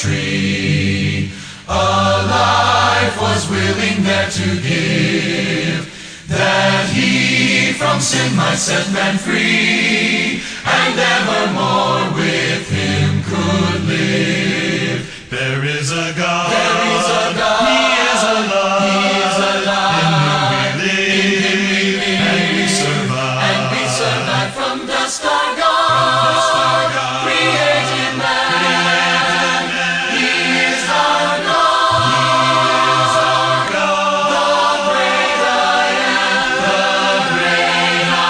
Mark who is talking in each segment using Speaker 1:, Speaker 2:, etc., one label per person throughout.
Speaker 1: tree. A life was willing there to give, that he from sin might set man free, and evermore with him could live. There is a God, he is alive, in whom we live, and we survive, from dust our God, created man, he is our God, the great I am, the great I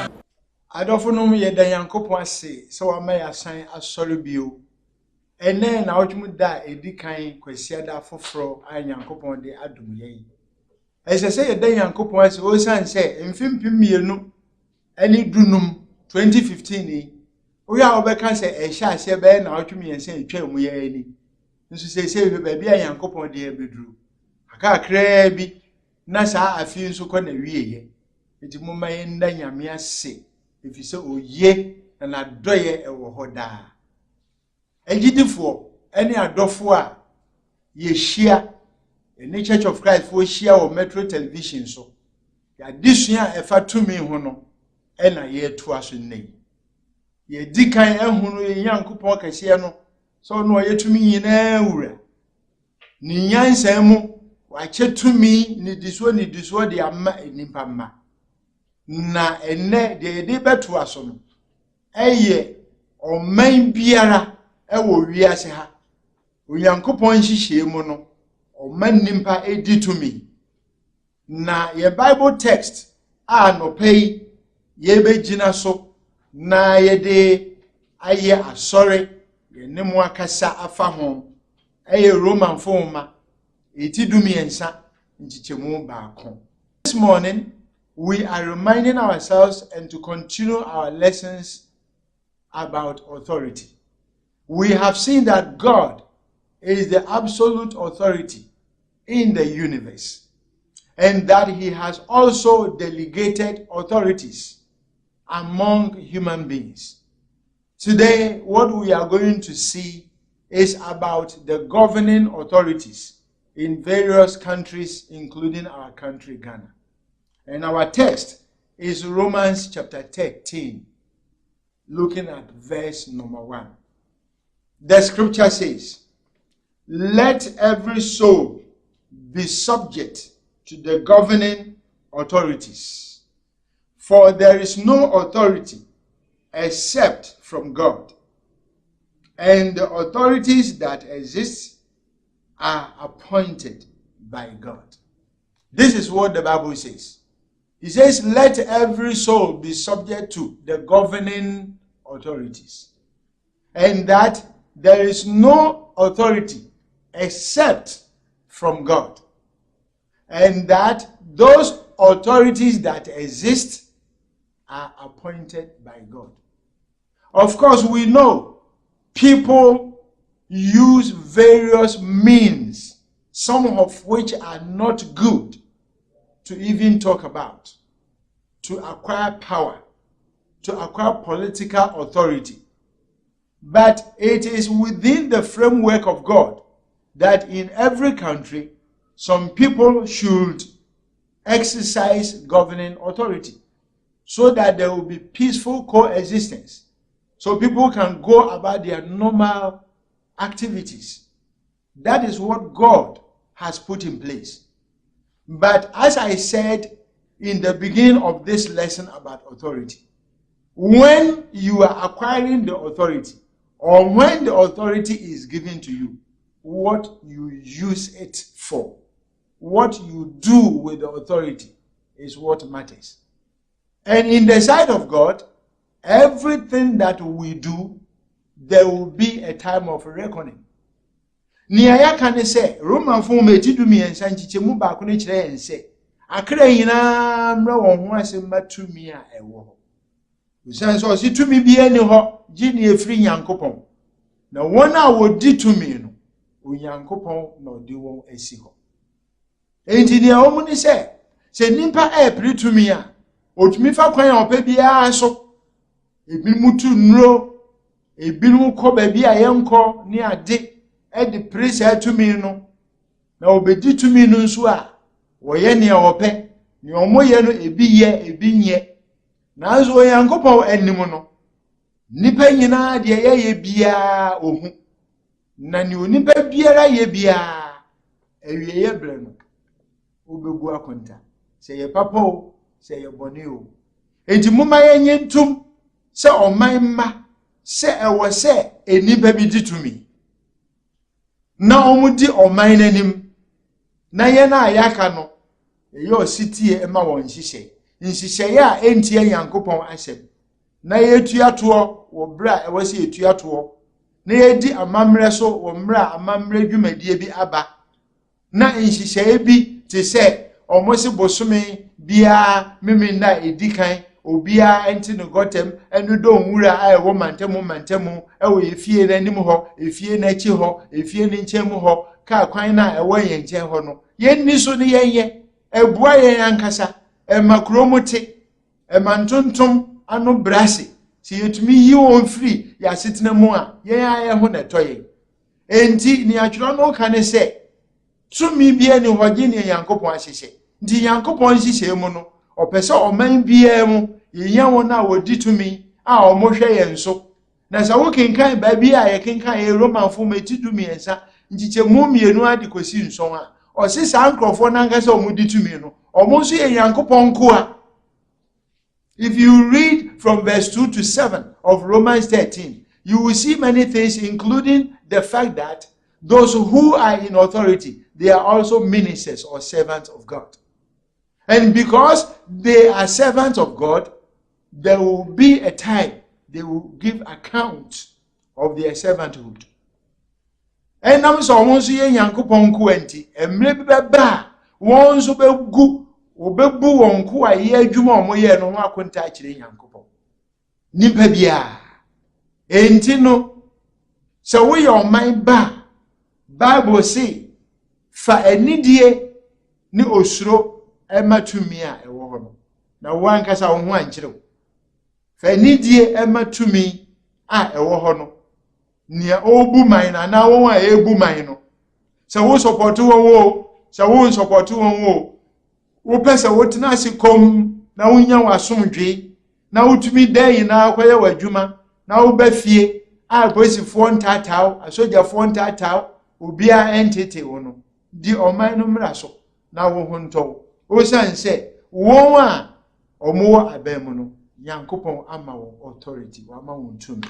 Speaker 1: am.
Speaker 2: Adofonum ye dan Yankopon ase se wa ma ya san asori bio ene na odwum da edikan kwasiada foforo a Yankopon de adum yen ese se ye dan Yankopon ase o san se mfimpim mienu ani dunum 2015 ni o ya obeka se e hya ase be na odwum yen se etwa mu ye ani nso se be bia Yankopon de ebeduru aka kra bi na sa afi nso ko na wieye enti mo ma yen da nyame ase if you say oye na doye ewo hoda ejidifo ene adofo a ye hia ene Church of Christ fo hia o Metro Television so ya disua efa tumi ho no ena ye to aso nei ye dikan ehunu ye Yankopon kase no so no ye tumi nyina wura ni nyansa mu wa che tumi ni disuo de amma enimpa ma na ene de betu aso no eye oman biara ewo wiase ha Onyankopon hihie mu no oman nimpa editumi na ye Bible text no pay ye begina so na ye de aye asore ye nemu akasa afa ho eye Roman foma etidumiensa nchichemu baako. This morning we are reminding ourselves and to continue our lessons about authority. We have seen that God is the absolute authority in the universe, and that he has also delegated authorities among human beings. Today, what we are going to see is about the governing authorities in various countries, including our country, Ghana. And our text is Romans chapter 13, looking at verse number 1. The scripture says, "Let every soul be subject to the governing authorities, for there is no authority except from God, and the authorities that exist are appointed by God." This is what the Bible says. He says, let every soul be subject to the governing authorities, and that there is no authority except from God, and that those authorities that exist are appointed by God. Of course, we know people use various means, some of which are not good to even talk about, to acquire power, to acquire political authority. But it is within the framework of God that in every country, some people should exercise governing authority so that there will be peaceful coexistence, so people can go about their normal activities. That is what God has put in place. But as I said in the beginning of this lesson about authority, when you are acquiring the authority, or when the authority is given to you, what you use it for, what you do with the authority is what matters. And in the sight of God, everything that we do, there will be a time of reckoning. Niaya kan say Roman fo metidu mi ensa nchichemu ba ko ne kire ense akra yina mra won ho asem matumi a ewo ho usan so si tumi bi ani ho gi ne efri Nyankopon na won a wodi tumi no Onyankopon na odi won asi ho enti ne omu ni se nimpa e pri tumi a otumi fa kwan a opa bia so ebinom tu nnuro ebinom kɔ baabi a yɛnkɔ ne ade de praise atumi no na obedi tumi no nso a wɔyɛ nea wɔpɛ ne ɔmoyɛ no ebi yɛ ebi nyɛ nanso Onyankopɔn anim no nipa nyinaa de yɛyɛ biara ohu na ne onipa biara yɛ biara awieyɛ bre no obegu akonta sɛ yɛ papa o sɛ yɛ bɔne o enti moma yɛnyɛ ntum sɛ ɔman ma sɛ ɛwɔ sɛ enipa bi di tumi na ɔmudi ɔman n'anim na yɛ na ayaka no ɛyɛ ositie ɛma wɔn nhyehyɛ a entie Nyankopɔn ahyɛ na yɛtuatoɔ wɔ bra ɛwɔ sɛ yɛtuatoɔ na yɛdi amammerɛ so wɔ mmra amammerɛ dwumadie bi aba na nhyehyɛ bi te sɛ ɔmo se bosome bia memenda edikan obia enti no gotem enu do nwura a ɛwɔ mantemu ɛwɔ efie n'anim hɔ efie n'akyi hɔ efie ne nkyɛn mu hɔ ka kwan na ɛwɔ yɛn nkyɛn hɔ no yɛnni so ne yɛnyɛ ɛboa yɛn ankasa ɛma kromote ɛma ntontom ano brase si yɛtumi yi wɔn firi yɛasetena mu a yɛn ayɛ ho na ɛtɔ yɛn enti ne atwerɛ no ka ne sɛ tumi bia ne hɔ gye ne Nyankopɔn ahyehyɛ nti Nyankopɔn hyehyɛ mu no ɔpɛ sɛ ɔman biara mu yɛnya wɔn a wɔdi tumi a ɔmohwɛ yɛn so na sɛ wo kenkan baabi a yɛkenkan yɛ Romanfo metidu miɛnsa nkyikyɛmu mmienu ade kosi nson a ɔse saa nkrɔfoɔ nankasa ɔmodi tumi no ɔmo nso yɛ Nyankopɔn nkoa. If you read from verse 2 to 7 of Romans 13, you will see many things, including the fact that those who are in authority, they are also ministers or servants of God. And because they are servants of God, there will be a time they will give account of their servanthood. And I'm so once ye Nyankopɔn nko enti, emre bi bɛba wɔn nso bɛgu obebu wɔn nko a yɛ adwuma ɔmo yɛ no ho akonta akyire Nyankopɔn. Nipa bia enti no sɛ woyɛ ɔman ba Bible say fa anidie ne osuro ɛma tumi a ɛwɔ hɔ no na wankasa wo ho ankyere wo fa anidie ɛma tumi a ɛwɔ hɔ no nia obu man na na wɔn a ebu man no sɛ wo support wɔn wo sɛ wo support wɔn wo wo pɛsɛ wo tena ase kom na wonya wasomdwe na wotumi dan na akoyɛ wadwuma na wo ba fie a polisifoɔ ntataw asogyafoɔ ntataw obia entity wo no di ɔman no mmra so na wo ho ntɔw wo san sɛ wɔn a ɔmo wɔ aban mu no Nyankopɔn ama wɔn authority wa ama wɔn tumi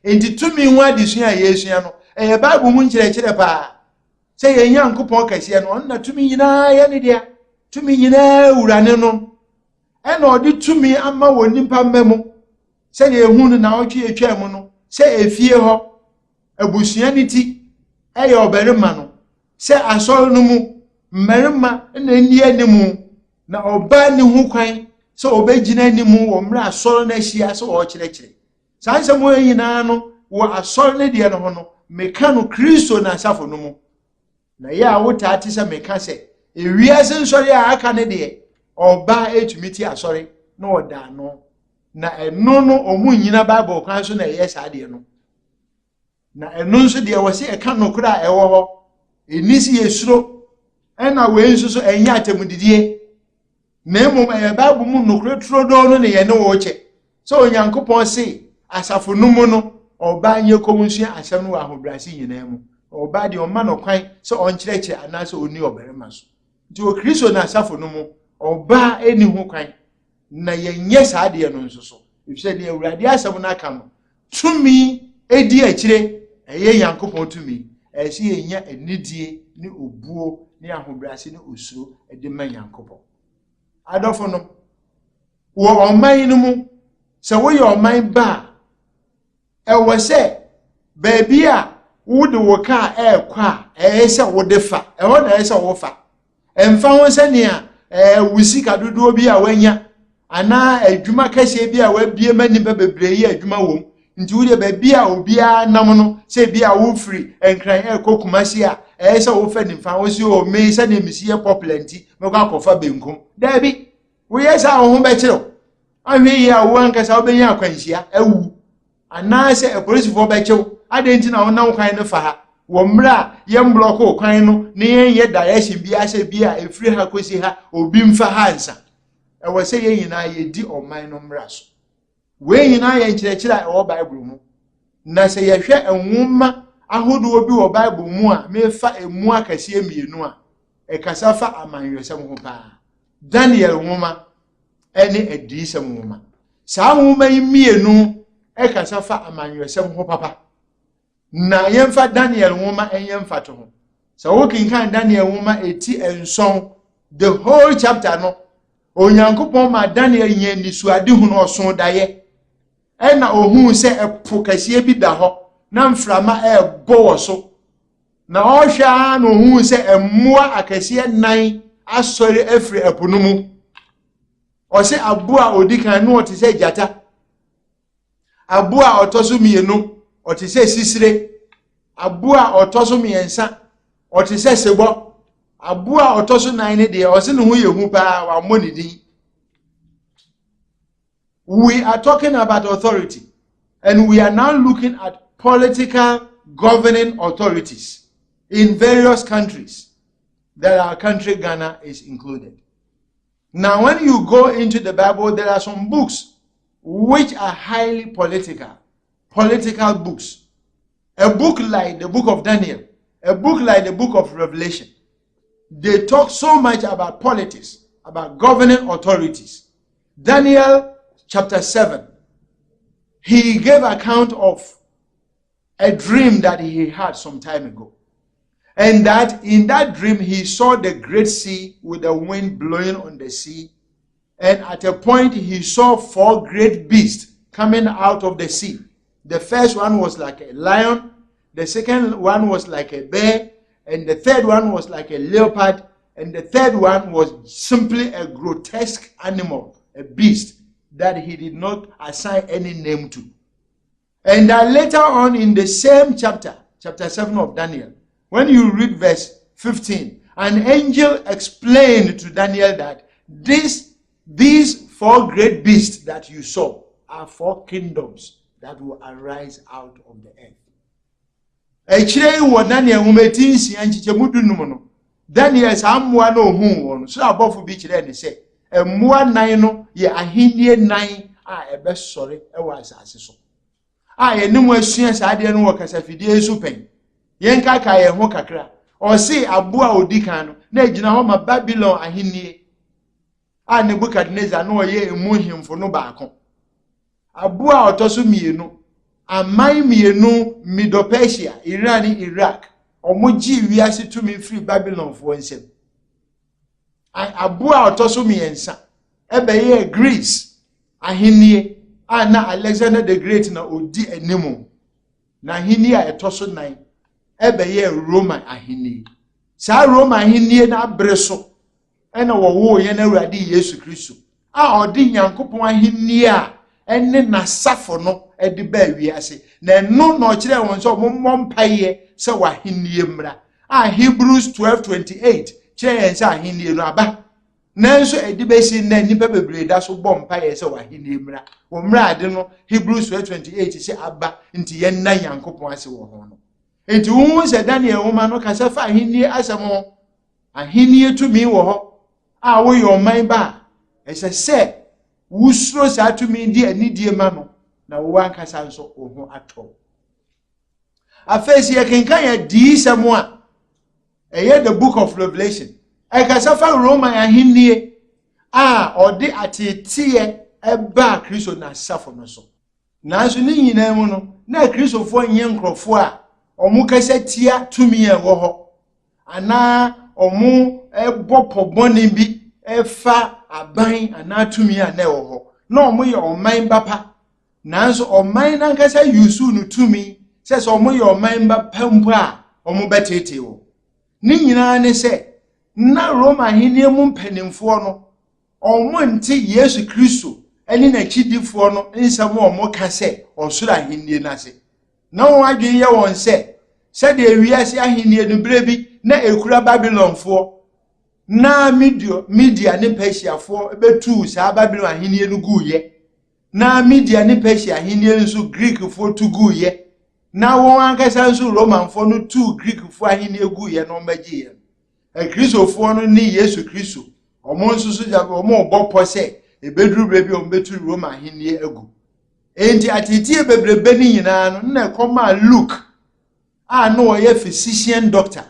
Speaker 2: enti tumi ho adesua a yɛsua no ɛyɛ Bible mu nkyerɛkyerɛ pa sɛ yɛn Nyankopɔn kɛseɛ no ɔno tumi nyinaa yɛ ne dia tumi nyinaa wurane no ɛna ɔde tumi ama wɔ nipa mmɛmu sɛ ne ehu no na ɔtwe etwa mu no sɛ efie hɔ abusua ne ti ɛyɛ ɔbarima no sɛ asɔre no mu mmarima na nni animu na ɔba ne ho kwan sɛ ɔbɛgyina animu wɔ mmra asɔre na ahyia sɛ ɔkyerɛkyerɛ saa nsɛm wɔ nyinaa no wɔ asɔre ne deɛ no ho no meka no Kristo na asafo no mu na yɛ a wotaa te sɛ meka sɛ ewiase nsɔre a aka ne deɛ ɔba etumi ti asɔre na ɔda no na ɛno no ɔmo nyina Bible kwan so na ɛyɛ saa deɛ no na ɛno nso deɛ wɔ se ɛka no kora a ɛwɔ hɔ enisi yesuro ɛna wei nso so ɛnyɛ atemudidie na mmom ɛyɛ Bible mu nokore trodo no ne yɛ ne wɔ kyɛ sɛ Onyankopɔn se asafo no mu no ɔba nyɛ kɔmnsua asɛm no wɔ ahobrɛase nyinaa mu ɔba de ɔma no kwan sɛ ɔnkyerɛkyerɛ anaasɛ ɔni ɔbarima so nti wɔ Kristo na asafo no mu ɔba eni ho kwan na yɛnyɛ saa deɛ no nso so efisɛ deɛ Awurade asɛm no aka no tumi edi akyire ɛyɛ Nyankopɔn tumi ɛsɛ yɛnya anidie ne obuo ne ahobrɛase ne osuro ɛde ma Nyankopɔn adɔfo no wɔ ɔman no mu sɛ woyɛ ɔman ba ɛwɔ sɛ baabi a wode wo ka ɛkɔ a ɛyɛ sɛ wode fa ɛhɔ na ɛyɛ sɛ wo fa ɛmfa ho sɛnea wo sika dodoɔ bi a wanya ana adwuma kɛseɛ bi a wabie ma nipa bebree yi adwuma wom nti wo de baabi a obiara nam no sɛ bi a wo firi enkran ɛkɔ Kumasi a ɛyɛ sɛ wo fa nimfa wo si o me sɛ ne misi yɛ popular nti mɛkɔ akɔfa benkum dabi wo yɛ sɛ wo ho bɛkyerɛw ahwe ya wo ankasa obenya akwanhia awu anaase apolisifoɔ bɛkyew adenti na wonam kwan no fa ha wo mra yem block kwan no ne yenye direction bi ase bi a efiri ha kosi ha obi mfa hansa ɛwɔ sɛ yɛnyina yɛdi ɔman no mra so we nyina yɛ nkyerɛkyerɛ a ɛwɔ Bible mu na sɛ yɛhwɛ enwoma ahodo bi wɔ Bible mu a mefa emu akɛse emienu a ɛkasa fa amanwesɛm ho paa Daniel nwoma ɛne adiyisɛm nwoma saa nwoma yi mienu ɛkasa fa amanwesɛm ho papa na yɛmfa Daniel nwoma ɛnyɛmfa to ho sɛ wokinkan Daniel nwoma eti enson the whole chapter no onyankopɔn ma Daniel nyɛ nisuade hu no ɔso daye ɛna ohun sɛ ɛpo kɛse bi da hɔ na mframa ɛbɔ wɔ so na ɔhwɛ na ohun sɛ ɛmmoa akɛse nan asɔre afiri ɛpo no mu ɔsɛ aboa odikan no ɔte sɛ gyata aboa ɔtɔ so mienu ɔte sɛ sisire aboa ɔtɔ so miɛnsa ɔte sɛ sebɔ aboa ɔtɔ so nan ne deɛ ɔsɛ ne ho yɛ hu paa wa mmɔ ne din. We are talking about authority, and we are now looking at political governing authorities in various countries that our country Ghana is included. Now, when you go into the Bible, there are some books which are highly political books. A book like the book of Daniel, a book like the book of Revelation, they talk so much about politics, about governing authorities. Daniel chapter 7, he gave account of a dream that he had some time ago. And that in that dream, he saw the great sea with the wind blowing on the sea. And at a point, he saw 4 great beasts coming out of the sea. The first one was like a lion. The second one was like a bear. And the third one was like a leopard. And the third one was simply a grotesque animal, a beast that he did not assign any name to. And later on in the same chapter 7 of Daniel, when you read verse 15, an angel explained to Daniel that these 4 great beasts that you saw are 4 kingdoms that will arise out of the earth. Daniel samwa no hu won so abofo bi kire ne se emmoa nan no ye ahennie nan a ebe sore e wa asase so a ye nim asua saade no wo kasafidie so pen yen kaka ye ho kakra o se aboa odikan no na agina ho ma Babylon ahennie a Nebukadnezar no ye emu himfo no baako aboa otoso mienu amai mienu Middle Persia Iran Iraq omoji wiase tumi free Babylon for ensem aboa otoso miensa ebeye Greece ahennie ana Alexander the Great na odi animu na ahennie a etoso nan ebeye Roman ahennie sa Roman ahennie na abreso ena wo ye na Awurade Yesu Kristo a odi Nyankopon ahennie a ene na safo no edi ba wiase na no no kire won so mompaye se wa ahennie mra a Hebrews 12:28 kire ense ahennie no aba nanso edi besi na nipa bebre da so bompaye se wa ahennie mra wo mra ade no Hebrews 12:28 se aba nti ye na Nyankopon ase wo ho no enti wo se Daniel wo ma no kasa fa ahennie asemo ahennie tumi wo ho a wo yo man ba ese se wusro sa tumi di anidie ma no na wo ankasa nso wo ho atɔ afesi yekenkan ya di semo a eye the book of Revelation ekasa fa Roman ahennie a ode atete eba Kristo na safo no so nanso ni nyina mu no na Kristofo nye nkrofo a omu kasa tia tumi e wo ho ana omu ebo pobone bi efa aban ana tumi a na wo ho na omu ye oman bapa nanso oman na kasa yusu no tumi se so omu ye oman bapa mpo a omu betete wo ni nyina ne se na Roma henie mu mpanimfo no omu nti Yesu Kristo eni na kidifo no nsam omu ka se osura henie na se na won adwen ye won se de wiase ahenie no brebi na ekura Babylonfo na media ne Persia for betu sa Babylon ahenie no guye na media ne Persia ahenie nso Greek for to guye na won ankasa nso Roman for no two Greek for ahenie guye no magye e Kristo for no ni Yesu Kristo omo nso so ja omo obopo se e bedru bebi o betu Roman ahenie agu enti atete bebrebe ni nyina no na koma Luke no oye physician doctor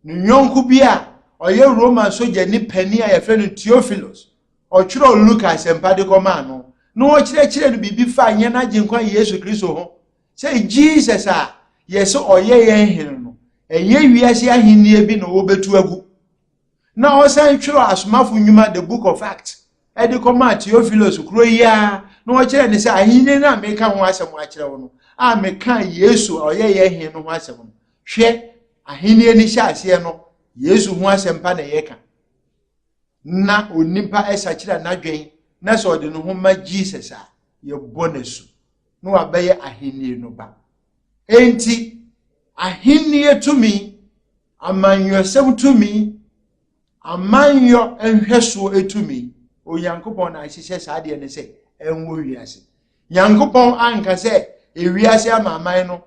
Speaker 2: nyonku bia oye Roman soldier ni pani a ye friend Theophilus o chiro Lucas empade koma no o chire no bibi fa anye na ginkwa Yesu Kristo ho say Jesus a yes oye yen hene no eye wiase ahenie bi no wo betu agu na o san chiro asomafo nyuma the book of Acts e de koma Theophilus kuro ya no o chire ne say ahenie na meka ho asem a chire wo no a meka Yesu oye yen hene no ho asem no hwe ahenie ni sha ase no Yesu hu asempa na yeka na onimpa esakira nadwen na so de no ho ma Jesus a ye bonesu no abaye ahenie no ba enti ahenie tumi amanyo sem tumi amanyo enhweso etumi Onyankopon na ahihye saade ne se enwo wiase Nyankopon anka se ewiase amaman no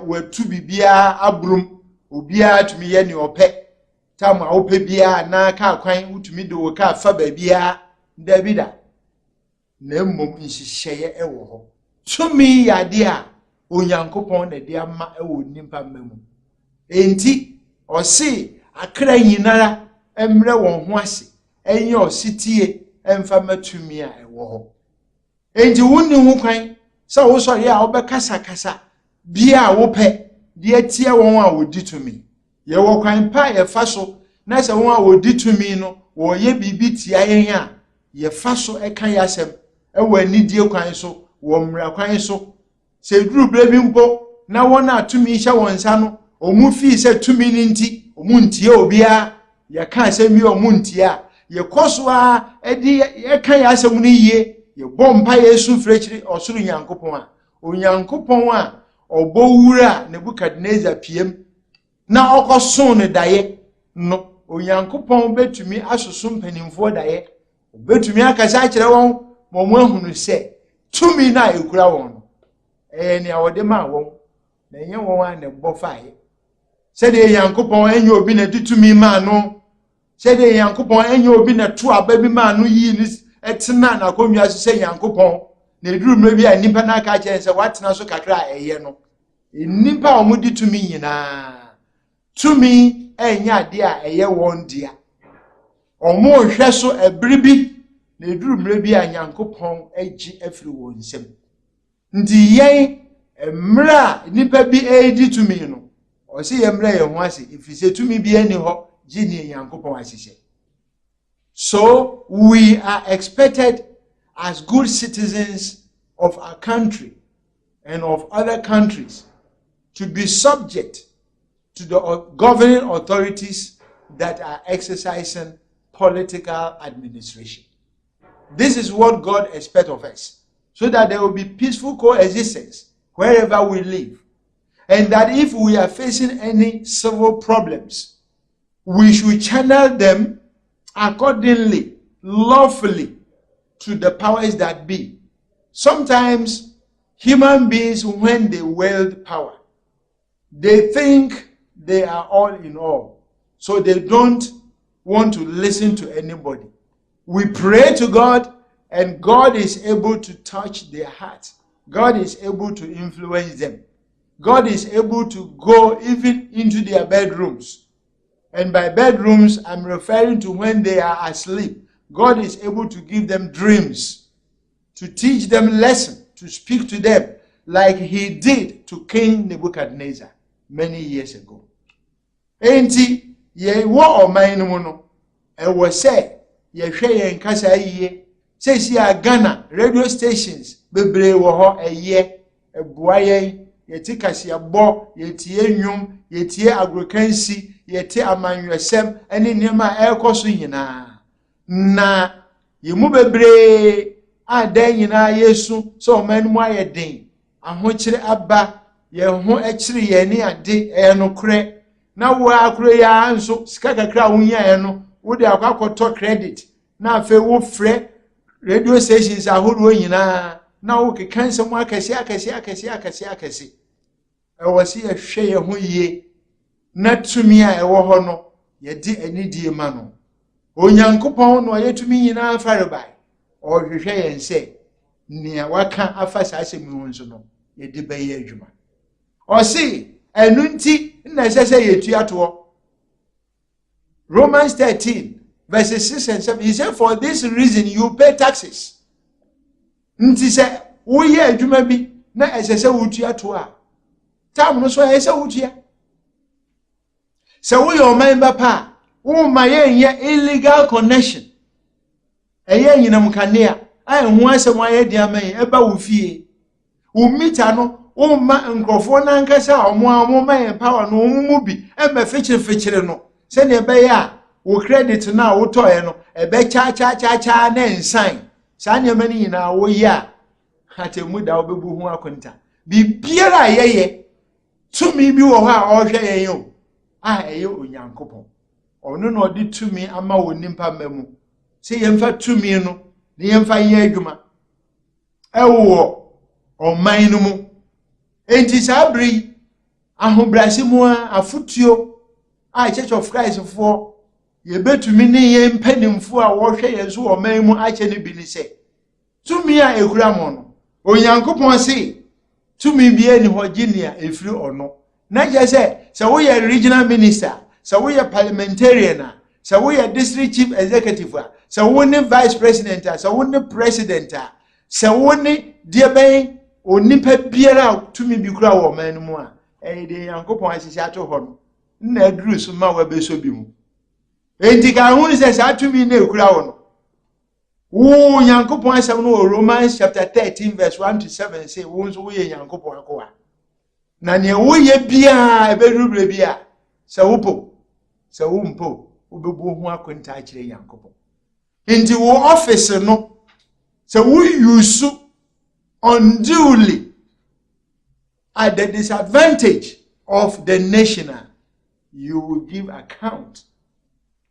Speaker 2: watu bibia abrum obia tumi ye ne ope tam a ope bia na ka kwan utumi do ka fa ba bia Davida na mmom nhihye ewo ho tumi yade a Onyankopon na de ama ewo nimpa mamu enti osi akra nyinara emre won ho ase enye ositie emfa matumi a ewo ho enti wonni ho kwan sa wo sori a obekasa kasa bia wo pe de atie won a wodi tumi ye wo kwan pa ye fa so na se won a wodi tumi no wo ye bibi tia yen a ye fa so eka yasem e wo anidie kwan so wo mra kwan so se duru brebi mpo na won a tumi hye won sa no omu fi se tumi ni nti omu ntie obia ye ka asem bi omu ntie a ye koso a edi ye ka yasem ni yie ye bompa Yesu frechiri osuru Nyankopon a Onyankopon a obowura Nebukadnezar piem na okoson ne daye no Onyankopon betumi asoso mpanimfo daye betumi akasa akire won momo ahunu se tumi na ekura won no ne awode ma won na enye won a ne bofae se de Nyankopon enye obi na ditumi ma no se de Nyankopon enye obi na to aba bi ma no yi ni etena na konwia se Nyankopon na eduru mrebi a nimpa na aka kyense watena so kakra eye no nimpa omudi tumi nyina tumi enya ade a eye won dia omo hwe so ebribi na eduru mrebi a Nyankopon agi afiri won nsem ndi yen emra nimpa bi edi tumi no o se yemra ye ho ase ifise tumi bi ani ho gini Nyankopon asise. So we are expected as good citizens of our country and of other countries to be subject to the governing authorities that are exercising political administration. This is what God expects of us, so that there will be peaceful coexistence wherever we live, and that if we are facing any civil problems, we should channel them accordingly, lawfully, to the powers that be. Sometimes human beings, when they wield power, they think they are all in all, so they don't want to listen to anybody. We pray to God, and God is able to touch their hearts. God is able to influence them. God is able to go even into their bedrooms. And by bedrooms, I'm referring to when they are asleep. God is able to give them dreams, to teach them lessons, to speak to them, like he did to King Nebuchadnezzar many years ago. Enti ye wo oman no no e wo se ye hwe ye nkasa yiye se si a Ghana radio stations bebre wo ho eye eboa ye ti kase abo ye tie nwum ye tie agrokansi ye tie amanwesem ene niema ekoso nyina na ye mu bebre adan nyina Yesu so oman mu ayeden ahokyere aba ye ho ekire ye ne ade enokre na wo akure ya nso sika kakra wonya ye no wo de akwakoto credit na afa wo frɛ radio stations ahoro nyina na wo kekanse mu akɛse ɛwɔ se yɛhwɛ yɛ ho yie na tumi a ɛwɔ hɔ no yɛde anidie ma no onyankopɔn no yɛtumi nyina farebai ɔhwehwɛ yɛn sɛ nea waka afa saa asɛm ho nso no yɛde bɛyɛ adwuma ɔse ɛno nti na ɛsɛ sɛ yɛtu atoɔ Romans 13 verses 6 and 7 he said for this reason you pay taxes nti sɛ woyɛ adwuma bi na ɛsɛ sɛ wotu atoɔ a tam no so ɛsɛ wotua sɛ woyɛ ɔman ba pa wo ma yɛnyɛ illegal connection ɛyɛ nyinam kanea a ɛho asɛm ayɛ de ama yɛ ɛba wo fie wo mita no wo ma nkrɔfoɔ na nkasa ɔmo ma yɛ power no wo mu bi ɛma fekire no sɛ ne ɛbɛyɛ a wo credit na wo tɔɛ no ɛbɛ cha na ensign saa ne ɛma ne nyinaa wo yɛ a atemu da wo bebu ho akonta bibiara yɛyɛ tumi bi wɔ hɔ a ɔhwɛ yɛn yo a ɛyɛ onyankopɔn ɔno na ɔde tumi ama wɔ nimpa mamu sɛ yɛmfa tumi no ne yɛmfa yɛ adwuma ɛwɔ ɔman no mu enti saa bere ahobrase mu a afotuo a Church of Christ for yɛbɛtumi ne yɛn mpanimfo a wɔhwɛ yɛn so ɔman mu akyɛ ne bi ne sɛ tumi a ekura mo no onyankopɔn se tumi bi ani hɔ genia efiri ɔno na gye sɛ wo yɛ regional minister sɛ wo yɛ parliamentarian sɛ wo yɛ district chief executive sɛ wo ne vice president sɛ wo ne president sɛ wo ne diabɛn onipa biara tumi bi kura wɔ man no mu a ɛyɛ de yankopɔn ahyehyɛ ato hɔ no na aduru so ma wabeso bi mu enti ka hu sɛ saa tumi na ekura wɔ no wo yankopɔn asɛm no wɔ Romans chapter 13 verse 1 to 7 say wo nso wo yɛ yankopɔn akoa na ne wo yɛ bia ebedurubere bia sɛ wo po sɛ wo mpo wo bebu ho akonta akyerɛ yankopɔn enti wo office no sɛ wo use unduly at the disadvantage of the nation you will give account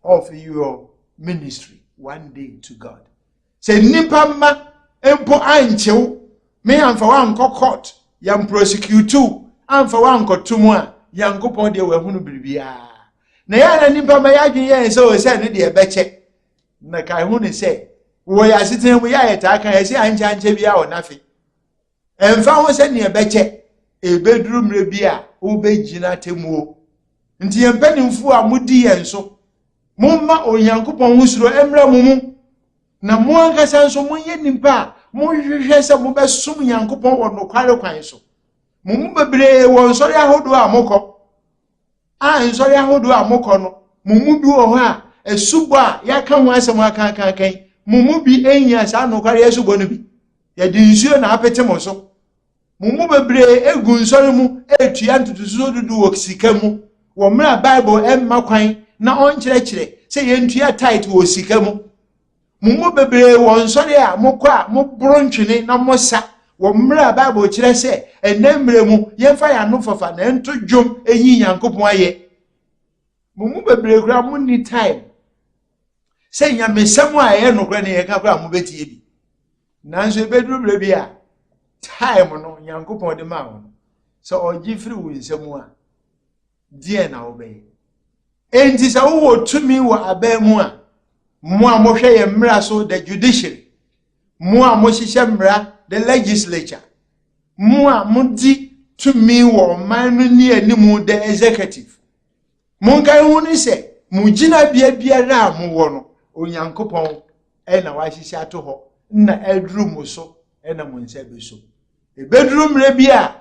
Speaker 2: of your ministry one day to God say nipa ma empo anchew me amfa wa nkɔ court yam prosecute amfa wa nkɔtomu a yankopɔn de wa hunu biribia na ya na nipa ma ya dwen yɛn sɛ o sɛ ne de ɛbɛkyɛ na kai hu ne sɛ wo ya siten mu ya yɛta kan yɛ sɛ ankyɛ bia o nafe ɛmfa ho sɛ ne ɛbɛkyɛ ebeduru mre bia wo begina temuo nti yɛmpanimfo a mudi yɛn so momma onyankopɔn ho suro emra mu na mo ankasa nso mo yɛ nimpa mo hwehwɛ sɛ mo bɛsom nyankopɔn wɔ nokware kwan so mo mu bebre wɔ nsɔre ahodo a mokɔ nsɔre ahodo a mokɔ no mo mu bi wɔ hɔ a esubo a yɛaka ho asɛm aka mo mu bi enya saa nokware esubo no bi yɛde nsuo na apete mo so mo mu bebre egu nsɔre mu etua ntutuso dudu wɔ sika mu wɔ mra Bible emma kwan na onkyerɛkyerɛ sɛ yɛntua tight wɔ sika mu mumu bebre wɔ nsɔre a mokɔ a mo brontwene na mo sa wɔ mra Bible kyerɛ sɛ enemmere mu yɛmfa ya no fafa na ento dwom enyi yankopɔn ayɛ mumu bebre kura mo ni time sɛ nyamesɛm a ɛyɛ no kura ne yɛka kura mo betie bi nanso ebeduru bre bi a time no yankopɔn de ma wo sɛ ɔgye firi wo nsɛm a die na wo bɛyɛ enti sɛ wo tumi wɔ aban mu a mo a mo hwɛ yɛ mmra so the judiciary mo a mo hyehyɛ mmra the legislature mo a mo di tumi wɔ man no ni animu the executive mo nkai hu ni sɛ mo gina biara a mo wɔ no onyankopɔn na wa hyehyɛ ato hɔ na aduru mo so na mo nsa beso ebeduru mmra bi a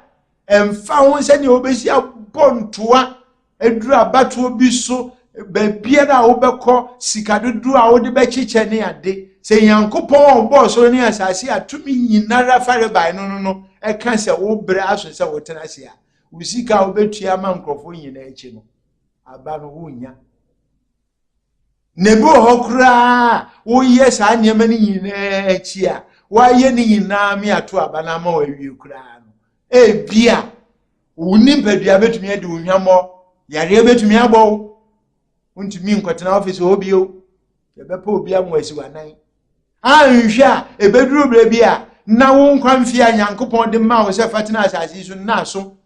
Speaker 2: emfa ho sɛ ne obesi abontoa eduru abato bi so bebiara a wobɛkɔ sikadodo a wode bɛkyekyɛ ne ade sɛ yankopɔn ɔbɔ so ne asase atumi nyinara farebai no ɛka sɛ wo brɛ aso sɛ wo tena se a wo sika wobɛtua ma nkrɔfo nyina akyi no aba no wo nya nebi wɔ kura wo yɛ saa nneɛma ne nyina akyi a wo ayɛ ne nyina me ato aba na ma wo awie kura no bia wo nimpadua betumi ade wo hwamɔ yare betumi abɔ untumi nkotena office obio Yɛbɛpɛ obi amwasi wanan. Anhwɛ a ebeduru bere bi a na wo nkwa mfia Nyankopɔn de ma wo sɛ fatina asase so na so.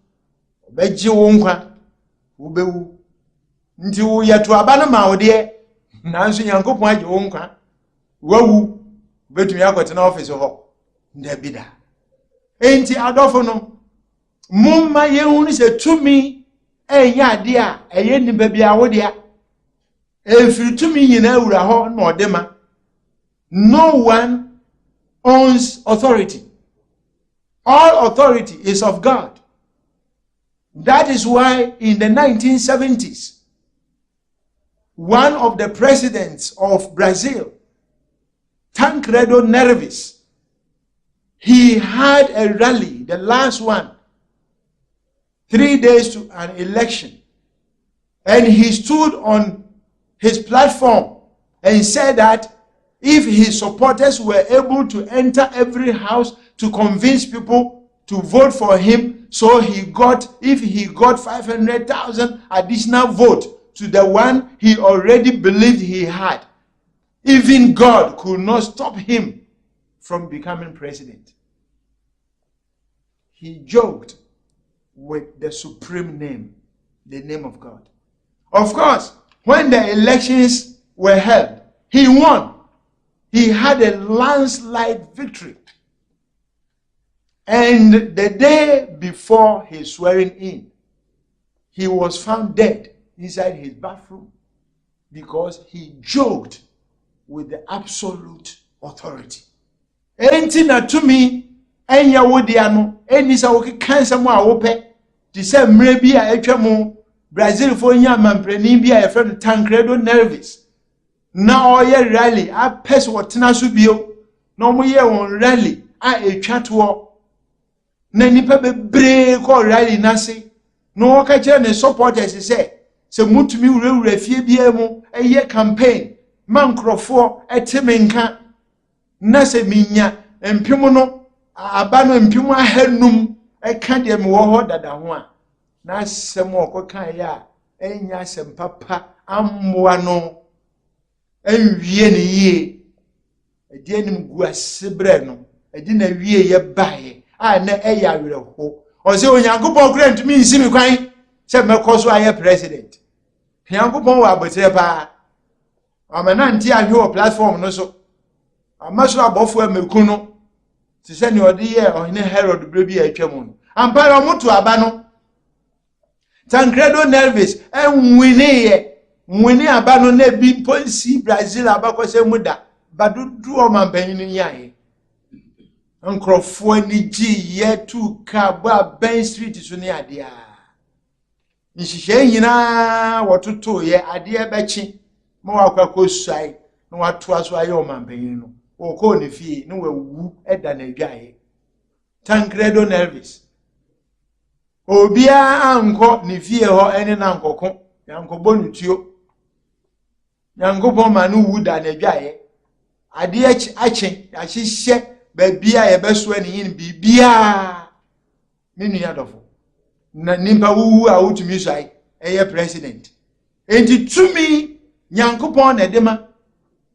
Speaker 2: Obegye wo nkwa. Wo bewu. Nti wo yeto aba no ma wo de nanso Nyankopɔn agye wo nkwa. Wawu betumi akɔtena office hɔ. Ndabida. Enti adɔfo no mumma yehunu sɛ tumi enya ade a ɛyɛ nipa bia wo de a efiri tumi nyina awura hɔ na ɔde ma. No one owns authority. All authority is of God. That is why in the 1970s, one of the presidents of Brazil, Tancredo Neves, he had a rally, the last one, 3 days to an election. And he stood on his platform and said that if his supporters were able to enter every house to convince people to vote for him, so if he got 500,000 additional vote to the one he already believed he had, even God could not stop him from becoming president. He joked with the supreme name, the name of God. Of course, when the elections were held, he won. He had a landslide victory. And the day before his swearing in, he was found dead inside his bathroom because he joked with the absolute authority. Enti na tumi enya wodia no enisa wo kansa mu a wo pe ti se mre bi a etwa mu Brazil fo nya mamprani bi a yefre no Tancredo Neves na oye rally a pes wotena so bio na omo ye won rally a etwa to na nipa bebre ko rally na se no wo ka kire ne supporters se mutumi wurawura fie bia mu eye campaign mankrofo etemenka na se minya empimo no aba no empimo ahanum eka de me wo ho dada ho a na asem okokan ya enya asem papa ammoa no enwie ne yie edi anim gu asebre no edi na wie ye bae a na eya werɛho o se Onyankopɔn kura ntumi nsimi kwan se mekoso aye president Onyankopɔn wa abotre pa amana nti ahwe o platform no so amaso abofo ameku no ti se ne odi ye ohene Herod brebi atwam no ampara omoto aba no Tancredo Neves nwini aba no na bi ponsi Brazil abakose muda badudu o mampanyin yae nkrofo ani gi ye tu ka ba Ben Street so ne ade a nhihye nyina wototo ye ade bechi ma wakwakọ suai na watu aso aye o mampanyin no o ko ne fie na wawu eda na adwae Tancredo Neves obia anko ne fie ho ene na nkoko yankobɔ nutuo Nyankopɔn ma no wu da na adwae ade achi ahyehyɛ ba bia ye beso ani yin bibia me nua dɔfo na nimpa wu a wutumi suai eye president enti tumi Nyankopɔn na dema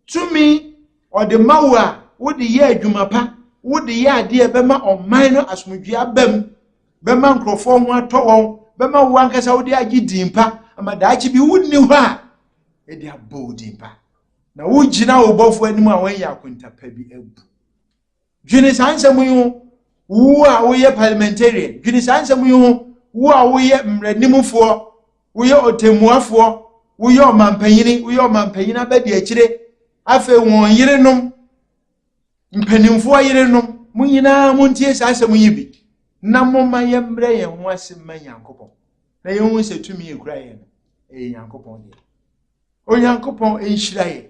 Speaker 2: tumi odema wo a wode ye adwuma pa wode ye ade be ma ɔman no asomdwea bam be ma nkrofo ho atɔ wɔn be ma wo ankasa wode agi dimpa amadaachi bi wunni ho a edi abo dimpa na wo gina wo bɔfo anim a wɔn yɛ akontapa bi abu dwene sansɛm yi ho wo a wo yɛ parliamentarian dwene sansɛm yi ho wo a wo yɛ mranimfo wo yɛ otemuafo wo yɛ omampanyina ba di akire afa wɔn yerenom mpanimfo yerenom munyina muntie sansɛm yi bi na momma yɛ mrɛ yɛn ho asɛm ma Nyankopɔn na yɛn hu sɛ tumi ekura yɛn Nyankopɔn de Onyankopɔn enhyira yɛ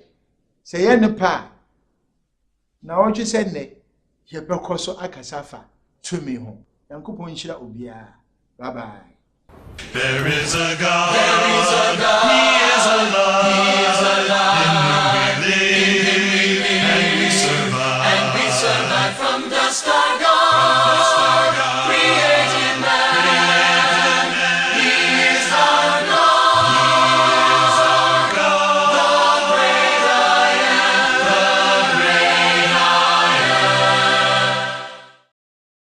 Speaker 2: sɛ yɛ ne pa na wɔtwe sɛ ne yɛ bɛkɔ so akasa fa tumi ho Nyankopɔn nhyira obiara bye bye.
Speaker 1: There is a God, He is alive, in whom we live, and we survive from the start.